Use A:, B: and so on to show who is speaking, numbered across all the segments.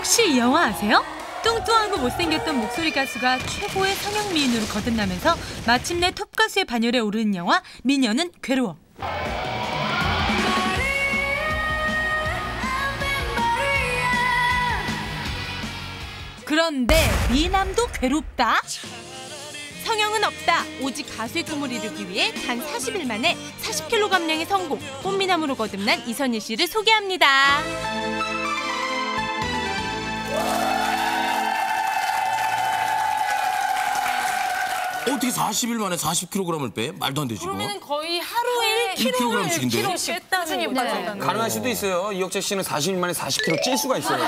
A: 혹시 이 영화 아세요? 뚱뚱하고 못생겼던 목소리 가수가 최고의 성형 미인으로 거듭나면서 마침내 톱 가수의 반열에 오르는 영화 미녀는 괴로워. 그런데 미남도 괴롭다? 성형은 없다. 오직 가수의 꿈을 이루기 위해 단 40일 만에 40kg 감량에 성공. 꽃미남으로 거듭난 이선희 씨를 소개합니다.
B: 어떻게 40일 만에 40kg을 빼? 말도 안 되지.
C: 그러면 거의 하루에
B: 1kg씩인데?
C: 1kg씩 꾸준히 빠진다는 거예요.
D: 가능할 수도 있어요. 이혁재 씨는 40일 만에 40kg 찔 수가 있어요.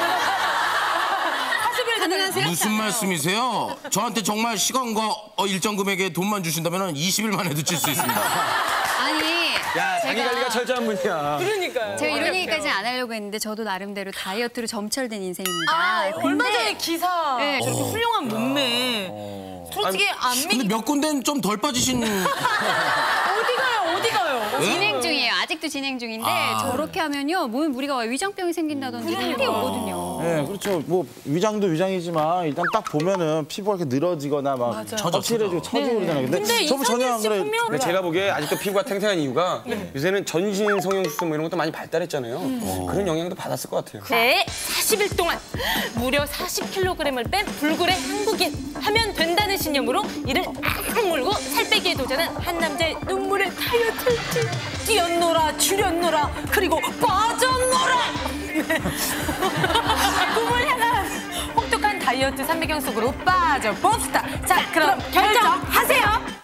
C: 40일 가능하세요?
B: 무슨 말씀이세요? 저한테 정말 시간과 일정 금액의 돈만 주신다면 20일 만에도 찔 수 있습니다.
E: 아니,
D: 야, 자기 관리가 철저한 분이야.
C: 그러니까요.
E: 제가 이런 얘기까지는 안 하려고 했는데 저도 나름대로 다이어트로 점철된 인생입니다.
C: 얼마 전에 기사.
E: 네.
C: 저렇게 훌륭한 몸매. 솔직히 안
B: 근데
C: 믿기.
B: 몇 군데는 좀 덜 빠지신...
C: 어디 가요? 어디 가요?
E: 진행 중이에요. 아직도 진행 중인데 저렇게 하면요 몸에 무리가 와요. 위장병이 생긴다든지 탈이 오거든요.
F: 네, 그렇죠. 뭐 위장도 위장이지만 일단 딱 보면은 피부가 이렇게 늘어지거나 막 처질해지고 처지고 그러잖아요.
C: 근데
F: 저분 전혀 안
C: 이선희 씨
F: 그래.
C: 보면
D: 근데 제가 보기에 아직도 피부가 탱탱한 이유가 요새는 전신 성형수술 뭐 이런 것도 많이 발달했잖아요. 그런 영향도 받았을 것 같아요.
C: 네, 40일 동안 무려 40kg을 뺀 불굴의 한국인 하면 된다는 신념으로 이를 악물고 살 빼기에 도전한 한 남자의 눈물의 다이어트를 뛰었노라 줄였노라 그리고 빠졌노라. 꿈을 향한 혹독한 다이어트 삼배경 속으로 빠져봅시다. 자, 그럼 결정하세요.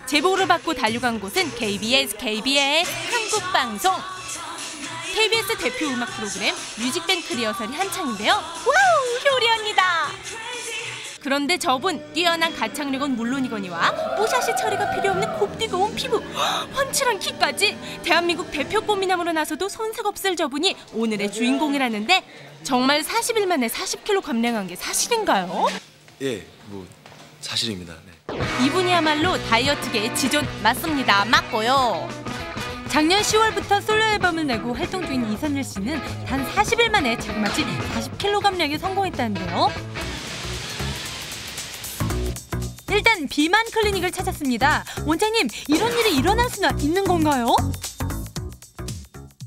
C: 제보를 받고 달려간 곳은 KBS 한국방송. KBS 대표 음악 프로그램 뮤직뱅크 리허설이 한창인데요. 와우, 효리합니다. 그런데 저분 뛰어난 가창력은 물론이거니와 뽀샤시 처리가 필요 없는 곱디고운 피부, 훤칠한 키까지 대한민국 대표 꽃미남으로 나서도 손색 없을 저분이 오늘의 주인공이라는데 정말 40일 만에 40kg 감량한 게 사실인가요?
G: 예, 뭐 사실입니다. 네.
A: 이분이야말로 다이어트계의 지존 맞습니다. 맞고요. 작년 10월부터 솔로 앨범을 내고 활동 중인 이선일 씨는 단 40일 만에 자그마치 40kg 감량에 성공했다는데요. 일단 비만 클리닉을 찾았습니다. 원장님, 이런 일이 일어날 수나 있는 건가요?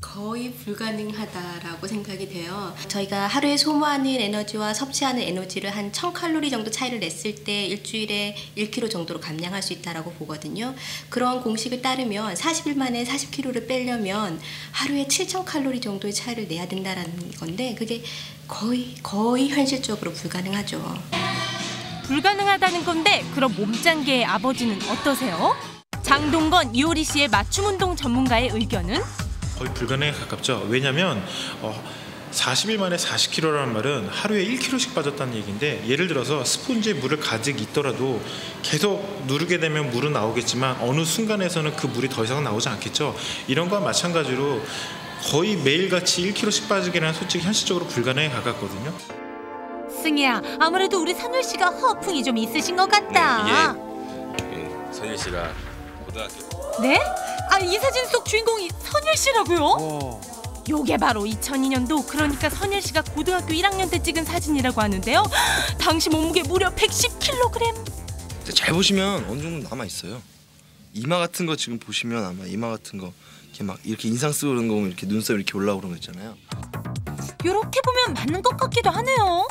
H: 거의 불가능하다라고 생각이 돼요. 저희가 하루에 소모하는 에너지와 섭취하는 에너지를 한 1000칼로리 정도 차이를 냈을 때 일주일에 1kg 정도로 감량할 수 있다고 보거든요. 그런 공식을 따르면 40일 만에 40kg를 빼려면 하루에 7000칼로리 정도의 차이를 내야 된다는 건데 그게 거의 현실적으로 불가능하죠.
A: 불가능하다는 건데 그럼 몸짱계의 아버지는 어떠세요? 장동건, 이효리 씨의 맞춤 운동 전문가의 의견은?
I: 거의 불가능에 가깝죠. 왜냐하면 40일 만에 40kg라는 말은 하루에 1kg씩 빠졌다는 얘기인데 예를 들어서 스폰지에 물을 가득 있더라도 계속 누르게 되면 물은 나오겠지만 어느 순간에서는 그 물이 더 이상 나오지 않겠죠. 이런 거와 마찬가지로 거의 매일같이 1kg씩 빠지기는 솔직히 현실적으로 불가능에 가깝거든요.
A: 승희야, 아무래도 우리 선율 씨가 허풍이 좀 있으신 것 같다.
G: 이게 선일 씨가 고등학교
A: 네? 아, 이 사진 속 주인공이 선율 씨라고요? 요게 바로 2002년도 그러니까 선율 씨가 고등학교 1학년 때 찍은 사진이라고 하는데요. 당시 몸무게 무려 110kg.
G: 잘 보시면 어느 정도 남아 있어요. 이마 같은 거 지금 보시면 아마 이마 같은 거 이렇게 막 이렇게 인상 쓰고 그런 거 보면 이렇게 눈썹 이렇게 올라오는 거 있잖아요.
A: 요렇게 보면 맞는 것 같기도 하네요.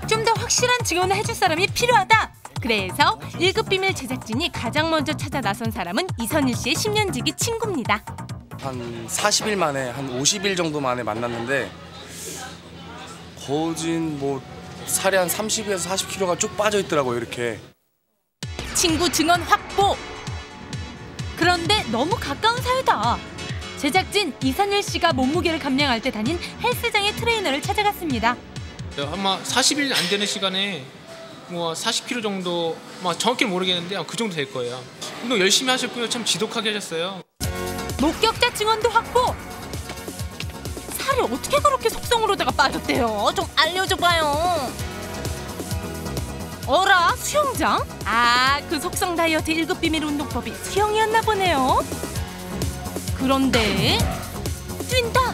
A: 좀 더 확실한 증언을 해줄 사람이 필요하다. 그래서 1급 비밀 제작진이 가장 먼저 찾아 나선 사람은 이선일 씨의 10년지기 친구입니다.
J: 한 40일 만에 한 50일 정도 만에 만났는데 거진 뭐 살이 한 30에서 40kg가 쭉 빠져 있더라고요. 이렇게.
A: 친구 증언 확보. 그런데 너무 가까운 사이다. 제작진 이선일 씨가 몸무게를 감량할 때 다닌 헬스장의 트레이너를 찾아갔습니다.
K: 아마 40일 안 되는 시간에 뭐 40kg 정도, 정확히는 모르겠는데 그 정도 될 거예요. 운동 열심히 하셨고요. 참 지독하게 하셨어요.
A: 목격자 증언도 확보. 살이 어떻게 그렇게 속성으로다가 빠졌대요? 좀 알려줘봐요. 어라,
C: 수영장? 아, 그 속성 다이어트 1급 비밀 운동법이 수영이었나 보네요. 그런데 뛴다!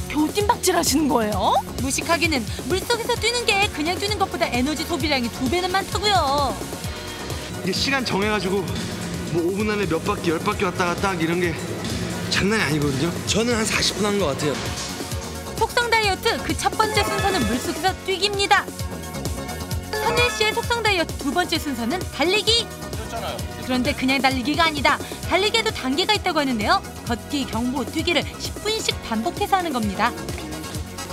C: 겨우 뜀박질 하시는 거예요? 무식하게는 물속에서 뛰는 게 그냥 뛰는 것보다 에너지 소비량이 2배는 많다고요.
G: 이게 시간 정해가지고 뭐 5분 안에 몇 바퀴, 10바퀴 왔다 갔다 하기 이런 게 장난이 아니거든요. 저는 한 40분 한 것 같아요.
C: 속성 다이어트 그 첫 번째 순서는 물속에서 뛰기입니다. 선일 씨의 속성 다이어트 두 번째 순서는 달리기. 그런데 그냥 달리기가 아니다. 달리기에도 단계가 있다고 하는데요. 걷기, 경보, 뛰기를 10분씩 반복해서 하는 겁니다.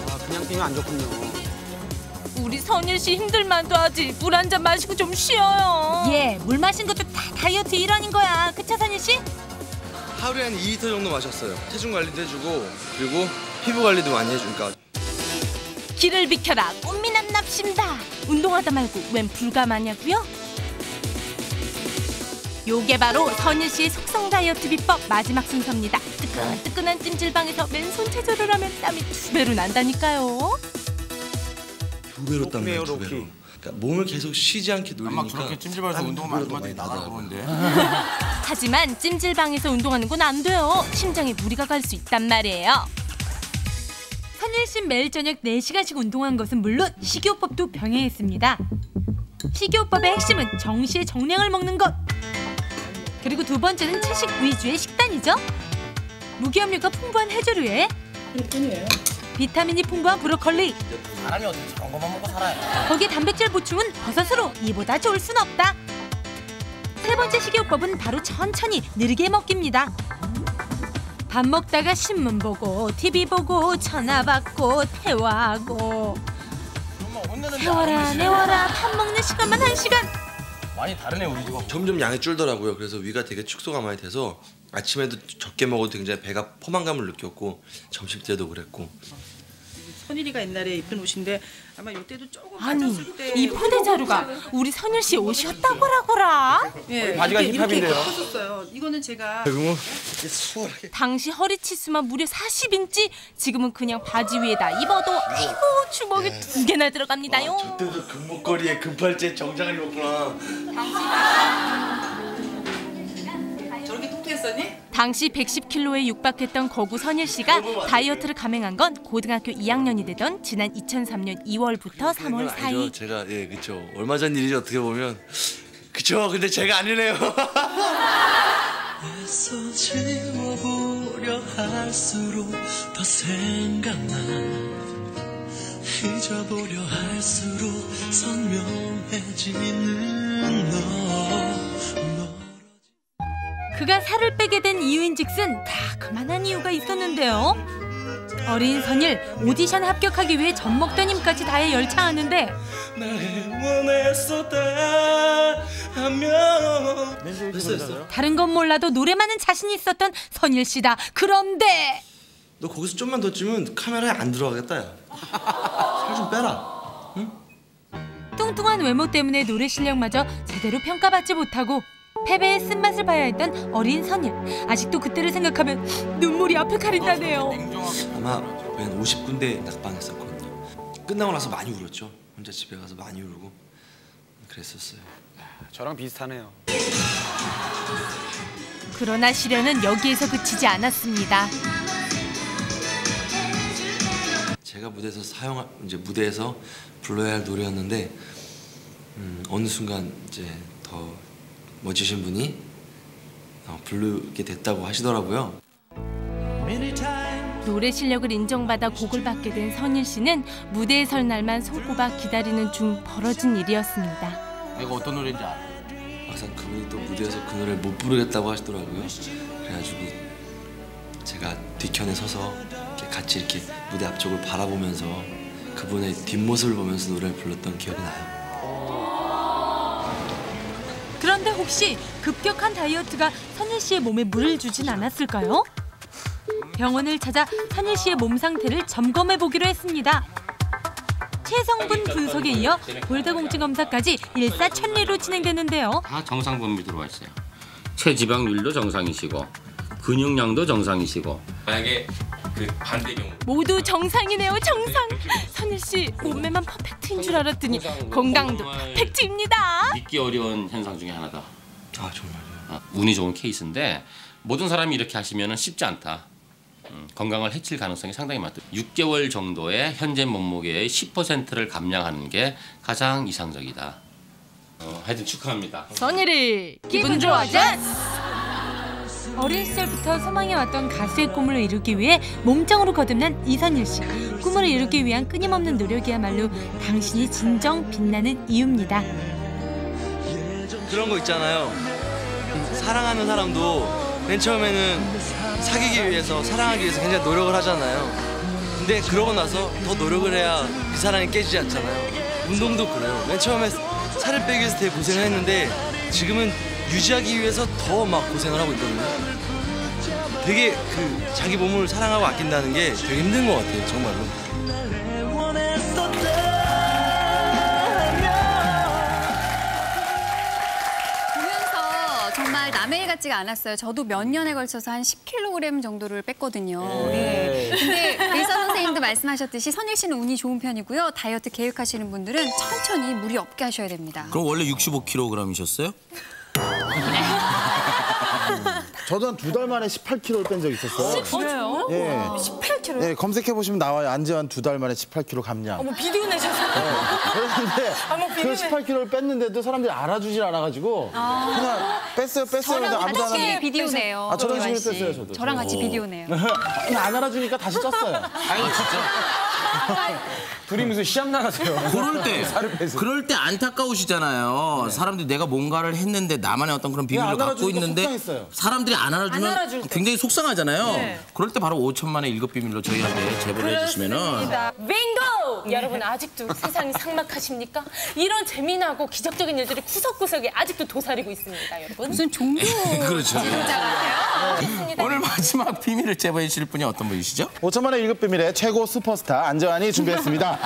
D: 아, 그냥 뛰면 안 좋군요.
C: 우리 선일 씨 힘들만도 하지. 물 한 잔 마시고 좀 쉬어요. 예, 물 마신 것도 다 다이어트 일환인 거야. 그쵸, 선일 씨?
G: 하루에 한 2리터 정도 마셨어요. 체중 관리도 해주고 그리고 피부 관리도 많이 해주니까.
C: 길을 비켜라. 꽃미남 납신다. 운동하다 말고 웬 불가마냐고요? 요게 바로 선일 씨의 속성 다이어트 비법 마지막 순서입니다. 뜨끈뜨끈한 찜질방에서 맨손 체조를 하면 땀이 2배로 난다니까요.
G: 2배로 땀 나요, 2배로. 그러니까 몸을 계속 쉬지 않게 노리니까.
B: 아마 그렇게 찜질방에서 운동하면 많이 나가라 그러는데.
C: 하지만 찜질방에서 운동하는 건 안 돼요. 심장에 무리가 갈 수 있단 말이에요. 선일 씨 매일 저녁 4시간씩 운동한 것은 물론 식이요법도 병행했습니다. 식이요법의 핵심은 정시에 정량을 먹는 것. 그리고 두 번째는 채식 위주의 식단이죠. 무기압류가 풍부한 해조류에 비타민이 풍부한 브로콜리.
B: 사람이 어떻게 저런 것만 먹고 살아요?
C: 거기에 단백질 보충은 버섯으로. 이보다 좋을 순 없다. 세 번째 식이요법은 바로 천천히 느리게 먹기입니다. 밥 먹다가 신문 보고 TV 보고 전화 받고 대화하고 세워라 내워라 밥 먹는 시간만 1시간.
B: 많이 다르네 우리 집.
G: 점점 양이 줄더라고요. 그래서 위가 되게 축소가 많이 돼서 아침에도 적게 먹어도 굉장히 배가 포만감을 느꼈고 점심 때도 그랬고.
L: 선일이가 옛날에 입힌 옷인데 아마 이때도 조금
C: 아니
L: 빠졌을 때
C: 이 포대 자루가 우리 선일 씨 옷이었다고라거라.
L: 예,
D: 바지가
L: 이렇게
D: 힙합인데요.
L: 컸었어요. 이거는 제가
G: 수월하게.
C: 당시 허리 치수만 무려 40인치. 지금은 그냥 바지 위에다 입어도 아이고 주먹이 2개나 들어갑니다요.
G: 저때도 금목걸이에 금팔찌에 정장을 입었구나.
L: 저렇게 뚱뚱했었니?
C: 당시 110kg에 육박했던 거구 선일 씨가 다이어트를 감행한 건 고등학교 2학년이 되던 지난 2003년 2월부터 3월 사이.
G: 제가 예 그쵸. 얼마 전 일이죠 어떻게 보면. 그쵸. 근데 제가 아니네요.
M: 애써 지워보려 할수록 더 생각나. 잊어보려 할수록 선명해지는 너.
C: 그가 살을 빼게 된 이유인즉슨 다 그만한 이유가 있었는데요. 어린 선일 오디션 합격하기 위해 젖먹던 힘까지 다해 열창하는데 다른 건 몰라도 노래만은 자신이 있었던 선일 씨다. 그런데
G: 너 거기서 좀만 더 찌면 카메라에 안 들어가겠다 야. 살 좀 빼라. 응?
C: 뚱뚱한 외모 때문에 노래 실력마저 제대로 평가받지 못하고 패배의 쓴맛을 봐야 했던 어린 선일. 아직도 그때를 생각하면 눈물이 앞을 가린다네요.
G: 아마 거의 한 50군데 낙방했었거든요. 끝나고 나서 많이 울었죠. 혼자 집에 가서 많이 울고 그랬었어요.
D: 저랑 비슷하네요.
C: 그러나 시련은 여기에서 그치지 않았습니다.
G: 제가 무대에서 불러야 할 노래였는데 어느 순간 이제 더 멋지신 분이 부르게 됐다고 하시더라고요.
C: 노래 실력을 인정받아 곡을 받게 된 선일 씨는 무대에 설 날만 손꼽아 기다리는 중 벌어진 일이었습니다.
B: 내가 어떤 노래인지 알아?
G: 막상 그분이 또 무대에서 그 노래를 못 부르겠다고 하시더라고요. 그래가지고 제가 뒤편에 서서 같이 이렇게 무대 앞쪽을 바라보면서 그분의 뒷모습을 보면서 노래를 불렀던 기억이 나요.
C: 그런데 혹시 급격한 다이어트가 선일 씨의 몸에 무리를 주진 않았을까요? 병원을 찾아 선일 씨의 몸 상태를 점검해 보기로 했습니다. 체성분 분석에 이어 골다공증 검사까지 일사천리로 진행되는데요.
N: 다 정상 범위 들어와 있어요. 체지방률도 정상이시고 근육량도 정상이시고.
J: 만약에
B: 그 반대 경우.
C: 모두 정상이네요, 정상. 선일 씨 몸매만 퍼펙트인 줄 알았더니 건강도 퍼펙트입니다.
B: 믿기 어려운 현상 중에 하나다.
G: 아 정말요?
B: 운이 좋은 케이스인데 모든 사람이 이렇게 하시면 쉽지 않다. 건강을 해칠 가능성이 상당히 많다. 6개월 정도의 현재 몸무게의 10%를 감량하는 게 가장 이상적이다. 하여튼 축하합니다.
C: 선일이 기분 좋아져. 어린 시절부터 소망해왔던 가수의 꿈을 이루기 위해 몸짱으로 거듭난 이선일 씨. 꿈을 이루기 위한 끊임없는 노력이야말로 당신이 진정 빛나는 이유입니다.
J: 그런 거 있잖아요. 사랑하는 사람도 맨 처음에는 사귀기 위해서, 사랑하기 위해서 굉장히 노력을 하잖아요. 근데 그러고 나서 더 노력을 해야 그 사랑이 깨지지 않잖아요. 운동도 그래요. 맨 처음에 살을 빼기 위해서 되게 고생을 했는데 지금은 유지하기 위해서 더 막 고생을 하고 있거든요. 되게 그 자기 몸을 사랑하고 아낀다는 게 되게 힘든 것 같아요, 정말로.
E: 보면서 정말 남의 일 같지가 않았어요. 저도 몇 년에 걸쳐서 한 10kg 정도를 뺐거든요. 네. 근데 의사 선생님도 말씀하셨듯이 선일 씨는 운이 좋은 편이고요. 다이어트 계획하시는 분들은 천천히 무리 없게 하셔야 됩니다.
B: 그럼 원래 65kg이셨어요?
F: 저도 한 2달 만에 18kg를 뺀 적이 있었어요.
C: 그래요?
F: 예.
C: 18kg?
F: 네, 검색해보시면 나와요. 안재환 2달 만에 18kg 감량.
C: 어머, 비디오 내셨어요?
F: 그런데 그 18kg를 뺐는데도 사람들이 알아주질 않아가지고 그냥 뺐어요.
E: 저랑
F: 아무도 안
E: 같이
F: 하는데.
E: 비디오네요.
F: 아, 저런 식으로 뺐어요, 저도.
E: 저랑 같이 비디오네요.
F: 그냥 안 알아주니까 다시 쪘어요.
B: 아니 진짜.
D: 둘이 무슨 시합 나가세요?
B: 그럴 때 안타까우시잖아요. 사람들이 내가 뭔가를 했는데 나만의 어떤 그런 비밀을 갖고 있는데
F: 속상했어요.
B: 사람들이 안 알아주면 굉장히 속상하잖아요.
C: 네.
B: 그럴 때 바로 5천만의 1급 비밀로 저희한테 제보를 해주시면은.
C: 빙고! 여러분 아직도 세상이 삭막하십니까? 이런 재미나고 기적적인 일들이 구석구석에 아직도 도사리고 있습니다, 여러분.
E: 무슨 종교
B: 그렇죠.
E: 진짜 같아요.
B: 오늘 마지막 비밀을 제보해 주실 분이 어떤 분이시죠?
F: 5천만의 1급 비밀의 최고 슈퍼스타 안재환이 준비했습니다.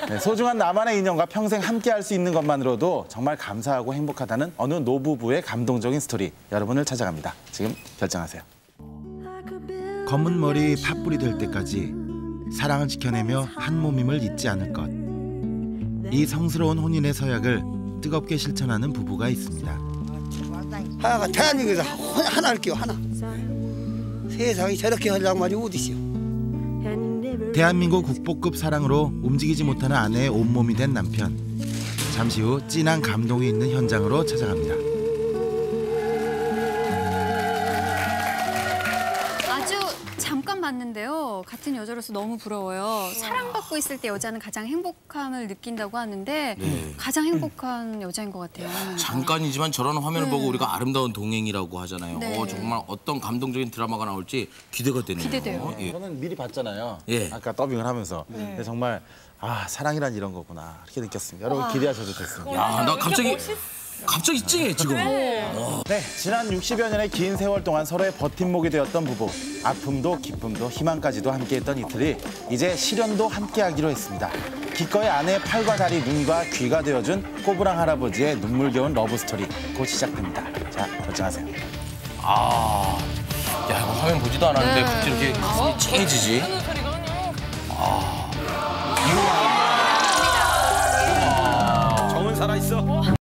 F: 네, 소중한 나만의 인연과 평생 함께할 수 있는 것만으로도 정말 감사하고 행복하다는 어느 노부부의 감동적인 스토리 여러분을 찾아갑니다. 지금 결정하세요.
N: 검은 머리 팥불이 될 때까지 사랑을 지켜내며 한 몸임을 잊지 않을 것. 이 성스러운 혼인의 서약을 뜨겁게 실천하는 부부가 있습니다.
O: 하나가 대한민국에서 하나를 끼워 하나. 세상이 저렇게 하려고 말이 어디시오.
N: 대한민국 국보급 사랑으로 움직이지 못하는 아내의 온몸이 된 남편. 잠시 후 진한 감동이 있는 현장으로 찾아갑니다.
E: 아주 잠깐 봤는데요. 같은 여자로서 너무 부러워요. 사랑받고 있을 때 여자는 가장 행복함을 느낀다고 하는데 가장 행복한 여자인 것 같아요.
B: 잠깐이지만 저런 화면을
E: 네.
B: 보고 우리가 아름다운 동행이라고 하잖아요.
E: 네.
B: 정말 어떤 감동적인 드라마가 나올지 기대가 되네요.
E: 기대돼요.
B: 예.
F: 저는 미리 봤잖아요.
B: 예.
F: 아까 더빙을 하면서. 근데 정말 사랑이란 이런 거구나 이렇게 느꼈습니다. 여러분 기대하셔도 좋습니다.
B: 야, 나 갑자기 찡해 지금.
F: 네, 지난 60여 년의 긴 세월 동안 서로의 버팀목이 되었던 부부. 아픔도 기쁨도 희망까지도 함께했던 이틀이 이제 시련도 함께하기로 했습니다. 기꺼이 아내의 팔과 다리, 눈과 귀가 되어준 꼬부랑 할아버지의 눈물겨운 러브스토리 곧 시작됩니다. 자, 결정하세요.
B: 야, 이거 화면 보지도 않았는데 갑자기 이렇게 가슴이 찡해지지.
D: 정은 살아있어.